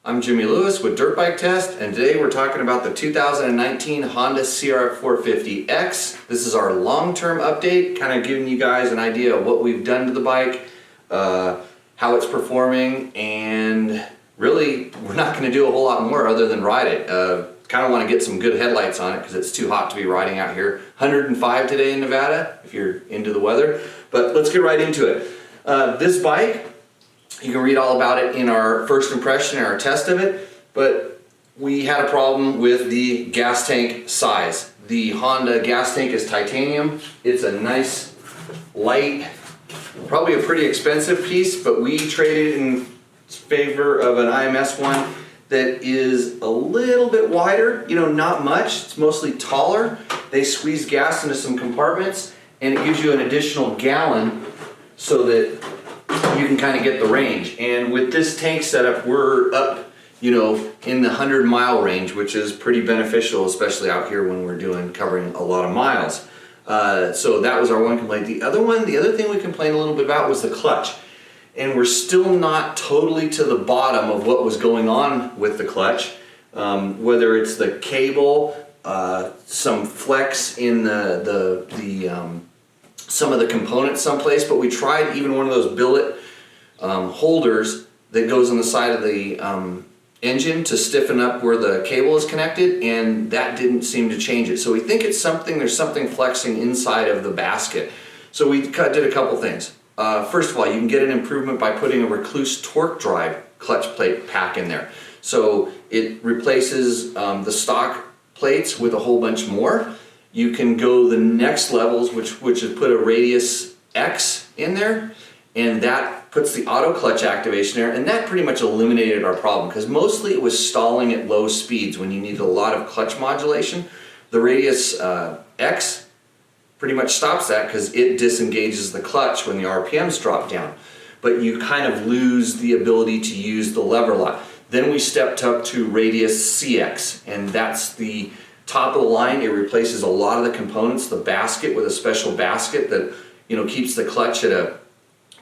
I'm Jimmy Lewis with Dirt Bike Test, and today we're talking about the 2019 Honda CRF 450X. This is our long-term update, kind of giving you guys an idea of what we've done to the bike, how it's performing, and really we're not going to do a whole lot more other than ride it. Kind of want to get some good headlights on it because it's too hot to be riding out here. 105 today in Nevada if you're into the weather, but let's get right into it. This bike, you can read all about it in our first impression and our test of it, but we had a problem with the gas tank size. The Honda gas tank is titanium. It's a nice, light, probably a pretty expensive piece, but we traded in favor of an IMS one that is a little bit wider, not much. It's mostly taller. They squeeze gas into some compartments, and it gives you an additional gallon so that you can kind of get the range. And with this tank setup, we're up, in the 100-mile range, which is pretty beneficial, especially out here when we're covering a lot of miles. So that was our one complaint. The other thing we complained a little bit about was the clutch. And we're still not totally to the bottom of what was going on with the clutch. Whether it's the cable, some flex in some of the components someplace, but we tried even one of those billet holders that goes on the side of the engine to stiffen up where the cable is connected, and that didn't seem to change it. So we think there's something flexing inside of the basket. So we did a couple things. First of all, you can get an improvement by putting a Recluse torque drive clutch plate pack in there. So it replaces the stock plates with a whole bunch more. You can go the next levels, which is put a Radius X in there, and that puts the auto clutch activation there, and that pretty much eliminated our problem because mostly it was stalling at low speeds when you needed a lot of clutch modulation. The Radius X pretty much stops that because it disengages the clutch when the RPMs drop down, but you kind of lose the ability to use the lever a lot. Then we stepped up to Radius CX, and that's the top of the line. It replaces a lot of the components, the basket with a special basket that keeps the clutch at a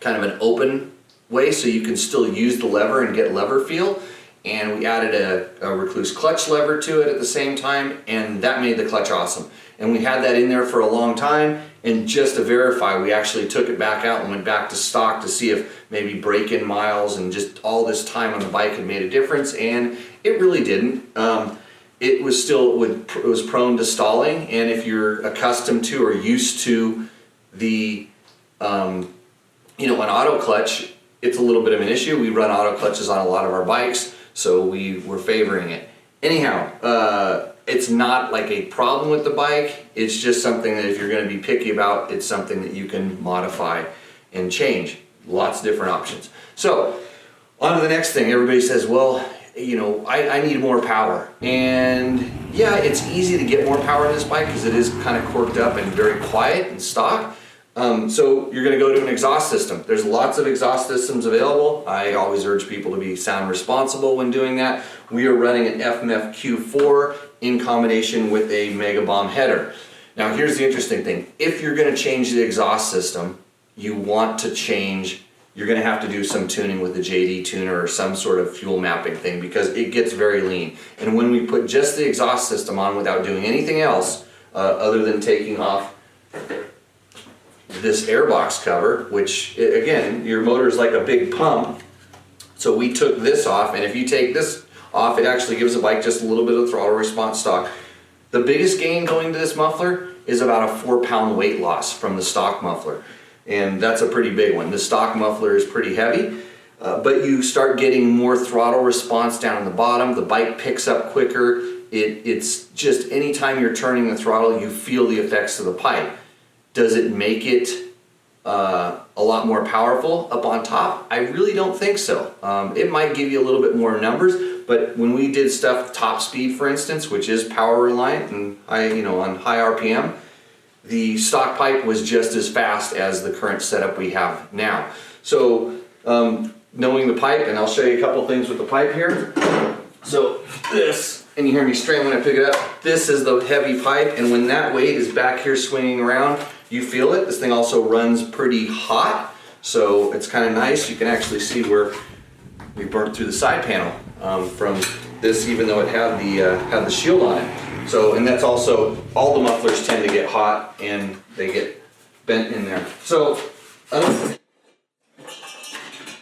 kind of an open way so you can still use the lever and get lever feel. And we added a Recluse clutch lever to it at the same time, and that made the clutch awesome. And we had that in there for a long time, and just to verify, we actually took it back out and went back to stock to see if maybe break-in miles and just all this time on the bike had made a difference, and it really didn't. It was prone to stalling, and if you're accustomed to or used to the an auto clutch, it's a little bit of an issue. We run auto clutches on a lot of our bikes, so we were favoring it. Anyhow, it's not like a problem with the bike. It's just something that if you're going to be picky about, it's something that you can modify and change. Lots of different options. So on to the next thing. Everybody says, well, I need more power. And yeah, it's easy to get more power in this bike because it is kind of corked up and very quiet and stock. So you're going to go to an exhaust system. There's lots of exhaust systems available. I always urge people to be sound responsible when doing that. We are running an FMF Q4 in combination with a Mega Bomb header. Now here's the interesting thing. If you're going to change the exhaust system, you're going to have to do some tuning with the JD tuner or some sort of fuel mapping thing because it gets very lean. And when we put just the exhaust system on without doing anything else other than taking off this airbox cover, which again, your motor is like a big pump. So we took this off, and if you take this off, it actually gives the bike just a little bit of throttle response stock. The biggest gain going to this muffler is about a 4-pound weight loss from the stock muffler. And that's a pretty big one. The stock muffler is pretty heavy, but you start getting more throttle response down in the bottom. The bike picks up quicker. It's just anytime you're turning the throttle, you feel the effects of the pipe. Does it make it a lot more powerful up on top? I really don't think so. It might give you a little bit more numbers, but when we did stuff top speed, for instance, which is power reliant and on high RPM, the stock pipe was just as fast as the current setup we have now. So knowing the pipe, and I'll show you a couple things with the pipe here. So this, and you hear me strain when I pick it up, this is the heavy pipe, and when that weight is back here swinging around, you feel it. This thing also runs pretty hot, so it's kind of nice. You can actually see where we burnt through the side panel from this, even though it had the shield on it. So, and that's also, all the mufflers tend to get hot and they get bent in there. So,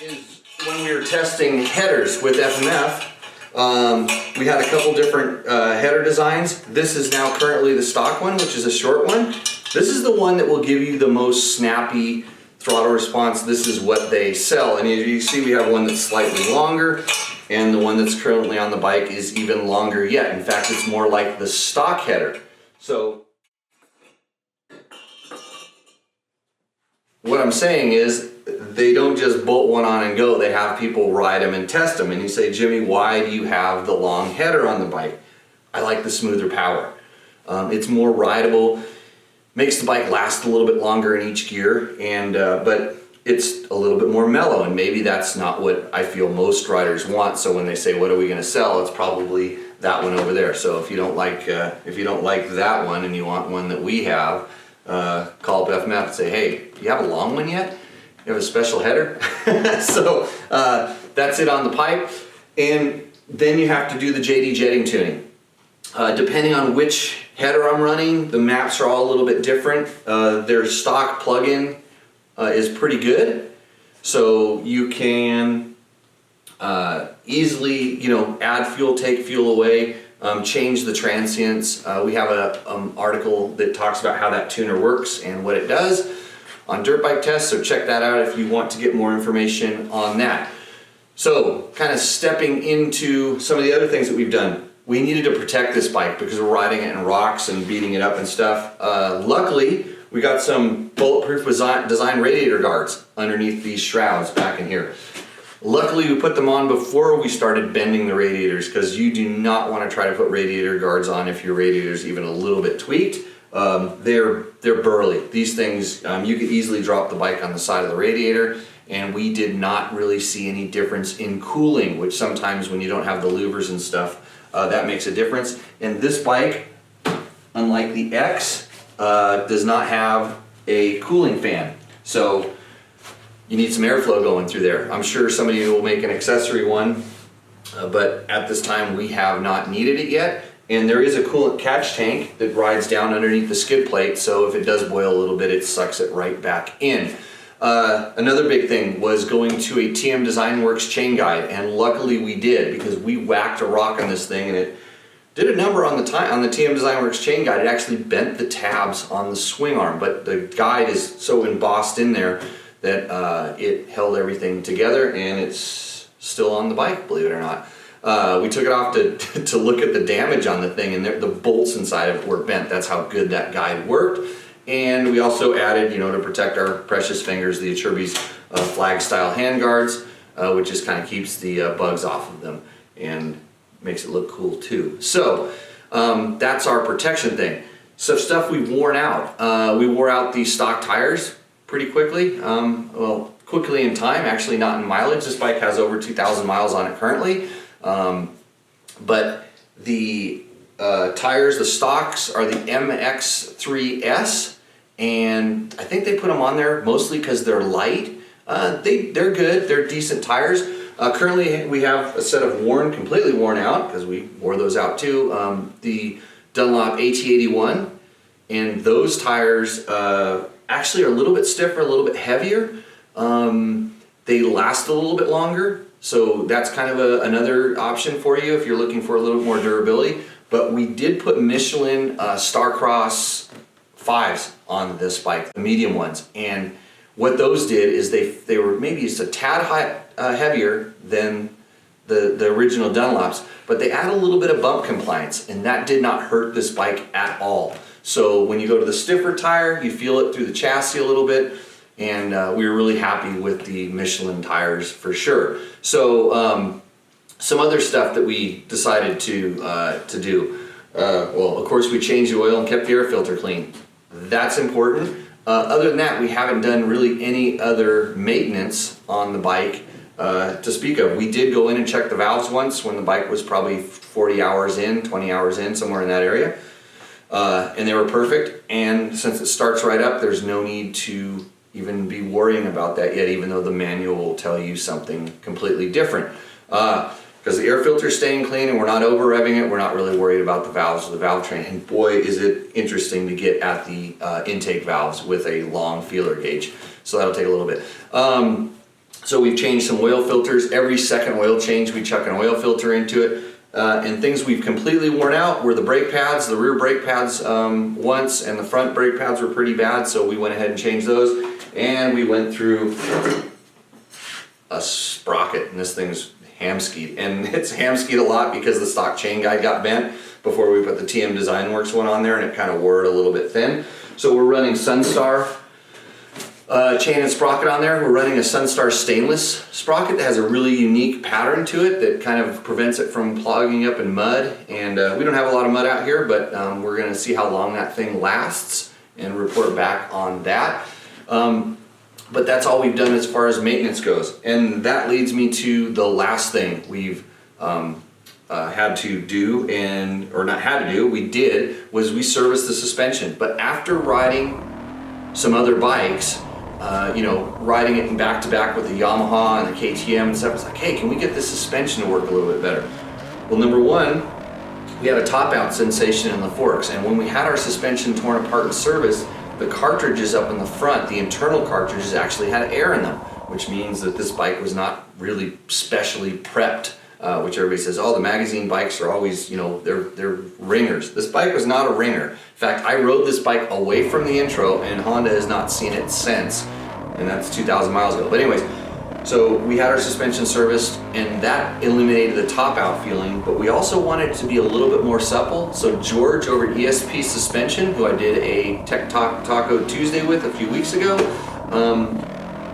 is when we were testing headers with FMF, we had a couple different header designs. This is now currently the stock one, which is a short one. This is the one that will give you the most snappy throttle response. This is what they sell. And as you see, we have one that's slightly longer, and the one that's currently on the bike is even longer yet. In fact, it's more like the stock header. So what I'm saying is, they don't just bolt one on and go. They have people ride them and test them. And you say, Jimmy, why do you have the long header on the bike? I like the smoother power. It's more rideable, makes the bike last a little bit longer in each gear, and but it's a little bit more mellow, and maybe that's not what I feel most riders want. So when they say, what are we going to sell? It's probably that one over there. So if you don't like that one and you want one that we have, call up FMF and say, hey, do you have a long one yet? You have a special header? So that's it on the pipe. And then you have to do the JD jetting tuning. Depending on which header I'm running, the maps are all a little bit different. Their stock plug-in is pretty good. So you can easily, add fuel, take fuel away, change the transients. We have an article that talks about how that tuner works and what it does on dirt bike tests, so check that out if you want to get more information on that. So, kind of stepping into some of the other things that we've done. We needed to protect this bike because we're riding it in rocks and beating it up and stuff. Luckily, we got some bulletproof design radiator guards underneath these shrouds back in here. Luckily, we put them on before we started bending the radiators, because you do not want to try to put radiator guards on if your radiator's even a little bit tweaked. They're burly. These things, you could easily drop the bike on the side of the radiator, and we did not really see any difference in cooling, which sometimes when you don't have the louvers and stuff, that makes a difference. And this bike, unlike the X, does not have a cooling fan. So you need some airflow going through there. I'm sure somebody will make an accessory one, but at this time we have not needed it yet. And there is a coolant catch tank that rides down underneath the skid plate, so if it does boil a little bit, it sucks it right back in. Another big thing was going to a TM Design Works chain guide, and luckily we did, because we whacked a rock on this thing and it did a number on the TM Design Works chain guide. It actually bent the tabs on the swing arm, but the guide is so embossed in there that it held everything together, and it's still on the bike, believe it or not. We took it off to look at the damage on the thing, and the bolts inside of it were bent. That's how good that guide worked. And we also added, to protect our precious fingers, the Acerbis flag style hand guards, which just kind of keeps the bugs off of them and makes it look cool too. So that's our protection thing. So stuff we've worn out. We wore out the stock tires pretty quickly. Quickly in time, actually not in mileage. This bike has over 2,000 miles on it currently. But the tires, the stocks, are the MX3S, and I think they put them on there mostly because they're light. They're good, they're decent tires. Currently we have a set of completely worn out, because we wore those out too, the Dunlop AT81, and those tires actually are a little bit stiffer, a little bit heavier. They last a little bit longer. So that's kind of another option for you if you're looking for a little more durability. But we did put Michelin Starcross 5s on this bike, the medium ones. And what those did is they were maybe just a tad heavier than the original Dunlops, but they add a little bit of bump compliance, and that did not hurt this bike at all. So when you go to the stiffer tire, you feel it through the chassis a little bit. And we were really happy with the Michelin tires for sure. So some other stuff that we decided to do. Well, of course, we changed the oil and kept the air filter clean. That's important. Other than that, we haven't done really any other maintenance on the bike to speak of. We did go in and check the valves once when the bike was probably 40 hours in, 20 hours in, somewhere in that area. And they were perfect. And since it starts right up, there's no need to even be worrying about that yet, even though the manual will tell you something completely different. Because the air filter is staying clean and we're not over revving it, we're not really worried about the valves or the valve train. And boy, is it interesting to get at the intake valves with a long feeler gauge. So that'll take a little bit. So we've changed some oil filters. Every second oil change, we chuck an oil filter into it. And things we've completely worn out were the brake pads, the rear brake pads once, and the front brake pads were pretty bad, so we went ahead and changed those. And we went through a sprocket, and this thing's ham-skied. And it's ham-skied a lot because the stock chain guide got bent before we put the TM Design Works one on there, and it kind of wore it a little bit thin. So we're running Sunstar chain and sprocket on there. We're running a Sunstar stainless sprocket that has a really unique pattern to it that kind of prevents it from clogging up in mud. And we don't have a lot of mud out here, but we're going to see how long that thing lasts and report back on that. But that's all we've done as far as maintenance goes. And that leads me to the last thing we've had to do, or not had to do, we did, was we serviced the suspension. But after riding some other bikes, riding it back to back with the Yamaha and the KTM and stuff, it's like, hey, can we get this suspension to work a little bit better? Well, number one, we had a top out sensation in the forks, and when we had our suspension torn apart in service, the cartridges up in the front, the internal cartridges, actually had air in them, which means that this bike was not really specially prepped, which everybody says, oh, the magazine bikes are always, they're ringers. This bike was not a ringer. In fact, I rode this bike away from the intro, and Honda has not seen it since, and that's 2,000 miles ago. But anyways, so we had our suspension serviced, and that eliminated the top out feeling, but we also wanted it to be a little bit more supple. So George over at ESP Suspension, who I did a Tech Taco Tuesday with a few weeks ago,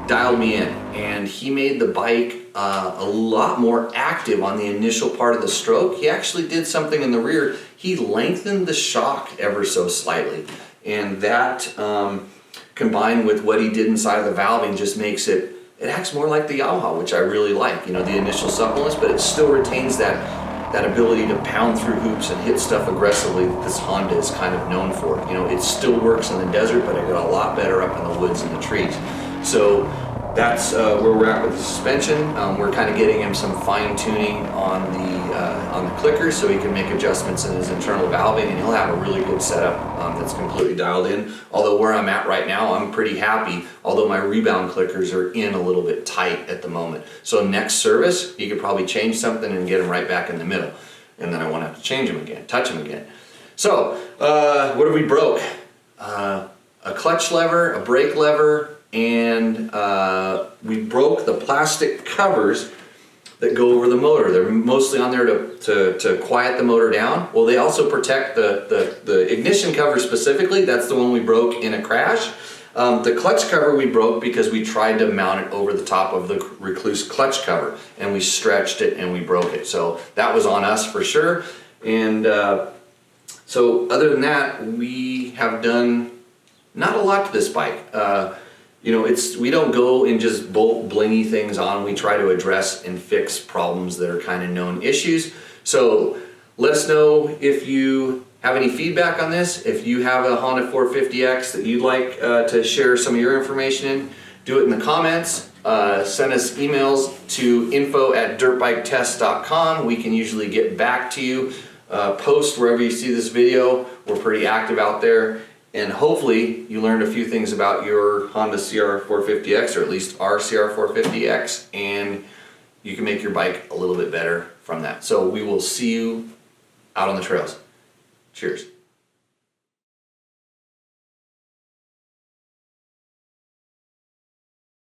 dialed me in, and he made the bike a lot more active on the initial part of the stroke. He actually did something in the rear. He lengthened the shock ever so slightly, and that combined with what he did inside of the valving just makes it acts more like the Yamaha, which I really like, the initial suppleness, but it still retains that ability to pound through hoops and hit stuff aggressively that this Honda is kind of known for. It still works in the desert, but it got a lot better up in the woods and the trees. So that's where we're at with the suspension. We're kind of getting him some fine tuning on the clicker so he can make adjustments in his internal valving, and he'll have a really good setup that's completely dialed in. Although where I'm at right now, I'm pretty happy, although my rebound clickers are in a little bit tight at the moment. So next service, he could probably change something and get him right back in the middle, and then I won't have to change him again, touch him again. So what have we broke? A clutch lever, a brake lever, and we broke the plastic covers that go over the motor. They're mostly on there to quiet the motor down. Well, they also protect the ignition cover specifically. That's the one we broke in a crash. The clutch cover we broke because we tried to mount it over the top of the Recluse clutch cover, and we stretched it and we broke it. So that was on us for sure. And so other than that, we have done not a lot to this bike. We don't go and just bolt blingy things on. We try to address and fix problems that are kind of known issues. So let us know if you have any feedback on this. If you have a Honda 450X that you'd like to share some of your information in, do it in the comments. Send us emails to info@dirtbiketest.com. We can usually get back to you. Post wherever you see this video. We're pretty active out there. And hopefully you learned a few things about your Honda CR450X, or at least our CR450X, and you can make your bike a little bit better from that. So we will see you out on the trails. Cheers.